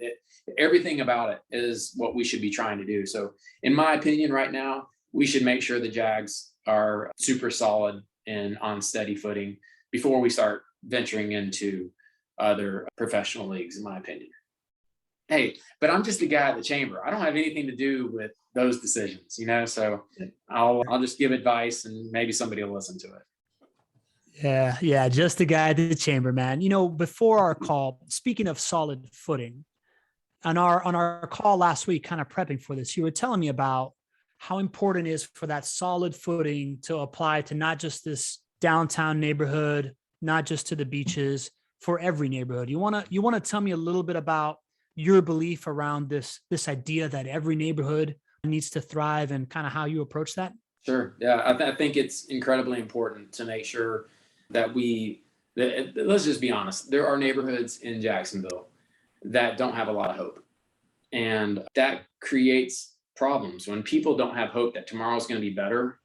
Everything about it is what we should be trying to do. So in my opinion, right now, we should make sure the Jags are super solid and on steady footing before we start venturing into other professional leagues, in my opinion. Hey, but I'm just a guy at the chamber. I don't have anything to do with those decisions, so I'll just give advice, and maybe somebody will listen to it. Yeah. Just a guy at the chamber, man. Before our call, speaking of solid footing, on our call last week, kind of prepping for this, you were telling me about how important it is for that solid footing to apply to not just this downtown neighborhood, not just to the beaches, for every neighborhood. You want to tell me a little bit about your belief around this idea that every neighborhood needs to thrive, and kind of how you approach that? Sure. Yeah, I think it's incredibly important to make sure that let's just be honest. There are neighborhoods in Jacksonville that don't have a lot of hope. And that creates problems. When people don't have hope that tomorrow's going to be better,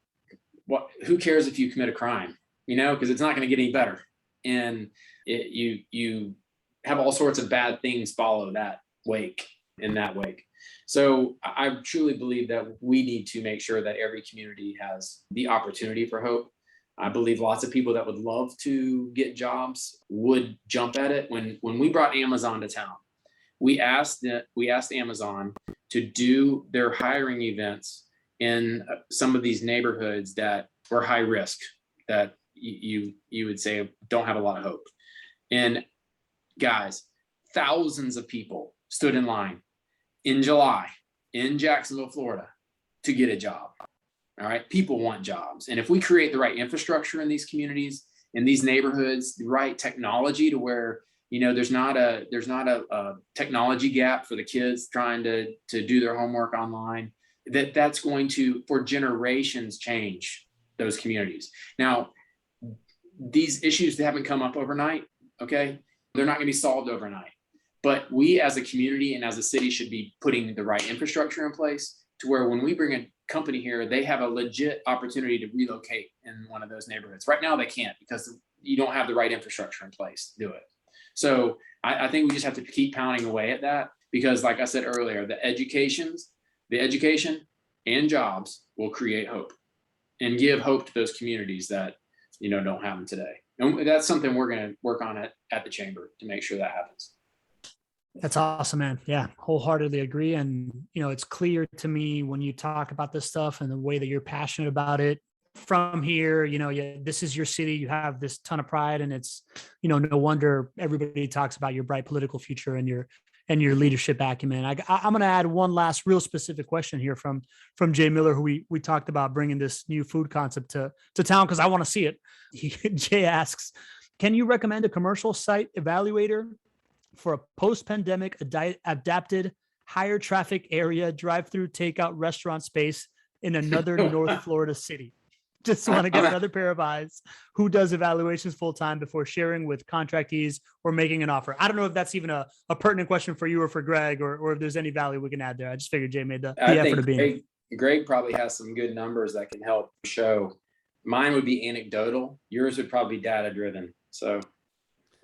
who cares if you commit a crime, because it's not going to get any better. And you have all sorts of bad things follow that wake. So I truly believe that we need to make sure that every community has the opportunity for hope. I believe lots of people that would love to get jobs would jump at it. When we brought Amazon to town, we asked Amazon to do their hiring events in some of these neighborhoods that were high risk, that you would say don't have a lot of hope. And guys, thousands of people stood in line in July in Jacksonville, Florida, to get a job. All right. People want jobs. And if we create the right infrastructure in these communities, in these neighborhoods, the right technology to where, there's not a technology gap for the kids trying to do their homework online, that's going to, for generations, change those communities. Now, these issues haven't come up overnight. Okay. They're not going to be solved overnight, but we as a community and as a city should be putting the right infrastructure in place to where when we bring a company here, they have a legit opportunity to relocate in one of those neighborhoods. Right now, they can't because you don't have the right infrastructure in place to do it. So I think we just have to keep pounding away at that, because like I said earlier, the education and jobs will create hope. and give hope to those communities that, don't have them today. And that's something we're going to work on at the chamber to make sure that happens. That's awesome, man. Yeah, wholeheartedly agree. And, it's clear to me when you talk about this stuff and the way that you're passionate about it from here, this is your city, you have this ton of pride, and it's, no wonder everybody talks about your bright political future and your leadership acumen. I'm going to add one last real specific question here from Jay Miller, who we talked about bringing this new food concept to town, because I want to see it. Jay asks, can you recommend a commercial site evaluator for a post-pandemic adapted higher traffic area drive-through takeout restaurant space in another North Florida city? Just want to get another pair of eyes who does evaluations full-time before sharing with contractees or making an offer. I don't know if that's even a pertinent question for you or for Greg, or if there's any value we can add there. I just figured Jay made the effort of being. Greg probably has some good numbers that can help show. Mine would be anecdotal. Yours would probably be data-driven. So,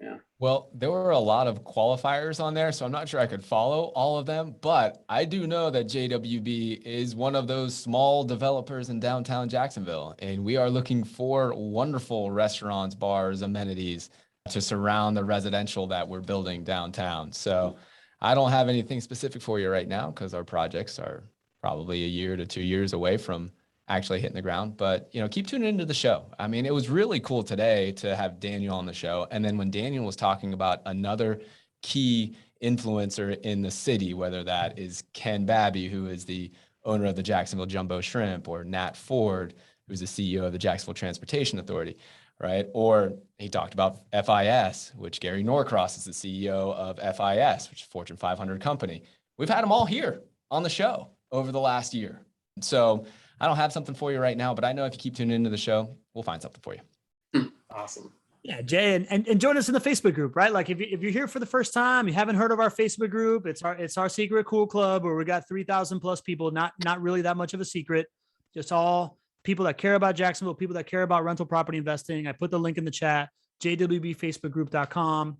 yeah. Well, there were a lot of qualifiers on there, so I'm not sure I could follow all of them, but I do know that JWB is one of those small developers in downtown Jacksonville, and we are looking for wonderful restaurants, bars, amenities to surround the residential that we're building downtown. So I don't have anything specific for you right now because our projects are probably a year to 2 years away from actually hitting the ground, but keep tuning into the show. I mean, it was really cool today to have Daniel on the show. And then when Daniel was talking about another key influencer in the city, whether that is Ken Babby, who is the owner of the Jacksonville Jumbo Shrimp, or Nat Ford, who's the CEO of the Jacksonville Transportation Authority, right? Or he talked about FIS, which Gary Norcross is the CEO of FIS, which is a Fortune 500 company. We've had them all here on the show over the last year. So I don't have something for you right now, but I know if you keep tuning into the show, we'll find something for you. Awesome. Yeah, Jay, and join us in the Facebook group, right? Like if you're here for the first time, you haven't heard of our Facebook group, it's our secret cool club where we got 3,000 plus people, not really that much of a secret, just all people that care about Jacksonville, people that care about rental property investing. I put the link in the chat, jwbfacebookgroup.com.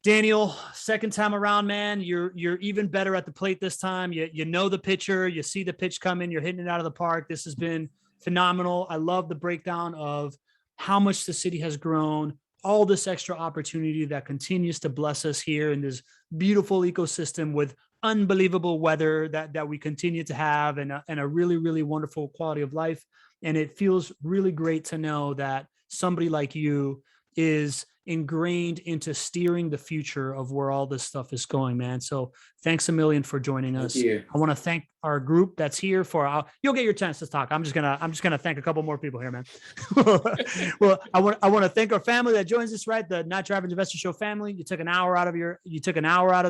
Daniel, second time around, man, you're even better at the plate this time. You know the pitcher, you see the pitch coming, you're hitting it out of the park. This has been phenomenal. I love the breakdown of how much the city has grown, all this extra opportunity that continues to bless us here in this beautiful ecosystem with unbelievable weather that we continue to have, and a really, really wonderful quality of life. And it feels really great to know that somebody like you is ingrained into steering the future of where all this stuff is going, man. So thanks a million for joining us. Thank you. I want to thank our group that's here for, you'll get your chance to talk. I'm just going to thank a couple more people here, man. Well, I want to thank our family that joins us, right? The Not Your Average Investor Show family. You took an hour out of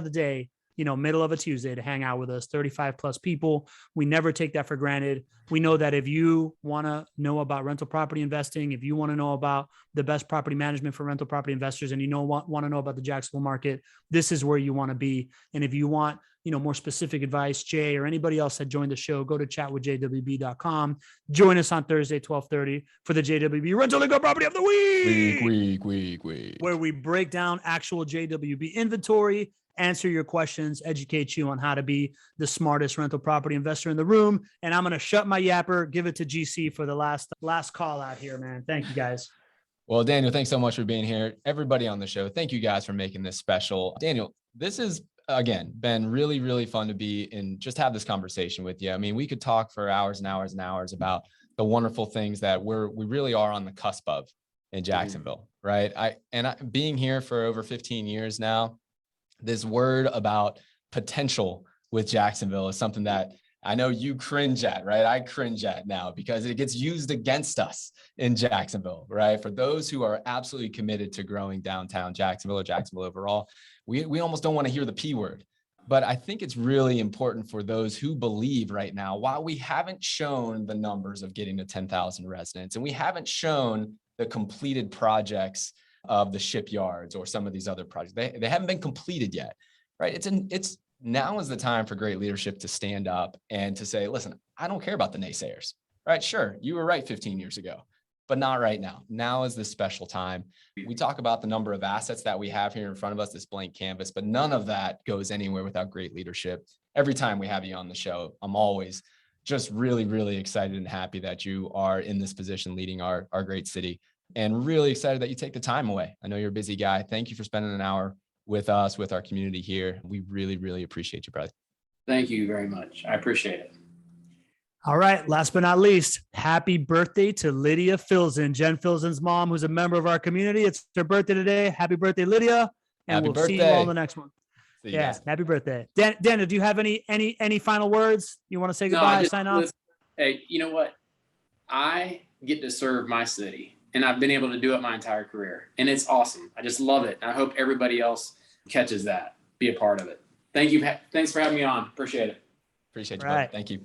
the day, middle of a Tuesday to hang out with us, 35 plus people. We never take that for granted. We know that if you want to know about rental property investing, if you want to know about the best property management for rental property investors, and want to know about the Jacksonville market, this is where you want to be. And if you want, more specific advice, Jay or anybody else that joined the show, go to chatwithjwb.com. Join us on Thursday, 12:30 for the JWB Rental Income Property of the Week. Where we break down actual JWB inventory, answer your questions, educate you on how to be the smartest rental property investor in the room. And I'm going to shut my yapper, give it to GC for the last call out here, man. Thank you, guys. Well, Daniel, thanks so much for being here. Everybody on the show, thank you guys for making this special. Daniel, this has, again, been really, really fun to be and just have this conversation with you. I mean, we could talk for hours and hours and hours about the wonderful things that we really are on the cusp of in Jacksonville, right? Being here for over 15 years now, this word about potential with Jacksonville is something that I know you cringe at, right? I cringe at now because it gets used against us in Jacksonville, right? For those who are absolutely committed to growing downtown Jacksonville or Jacksonville overall, we almost don't want to hear the P word. But I think it's really important for those who believe right now, while we haven't shown the numbers of getting to 10,000 residents, and we haven't shown the completed projects of the Shipyards or some of these other projects, they haven't been completed yet, right? It's now is the time for great leadership to stand up and to say, listen, I don't care about the naysayers, right? Sure, you were right 15 years ago, but not right now. Now is this special time. We talk about the number of assets that we have here in front of us, this blank canvas, but none of that goes anywhere without great leadership. Every time we have you on the show, I'm always just really, really excited and happy that you are in this position leading our great city, and really excited that you take the time away. I know you're a busy guy. Thank you for spending an hour with us, with our community here. We really, really appreciate you, brother. Thank you very much. I appreciate it. All right. Last but not least, happy birthday to Lydia Filzen, Jen Filzen's mom, who's a member of our community. It's her birthday today. Happy birthday, Lydia. And Happy we'll see you all birthday. in the next one. See you Yeah. guys. Happy birthday. Daniel, do you have any final words? You want to say No, goodbye, sign off? Hey, you know what? I get to serve my city, and I've been able to do it my entire career, and it's awesome. I just love it. And I hope everybody else catches that, be a part of it. Thank you. Thanks for having me on. Appreciate it. Appreciate you, Right. brother. Thank you.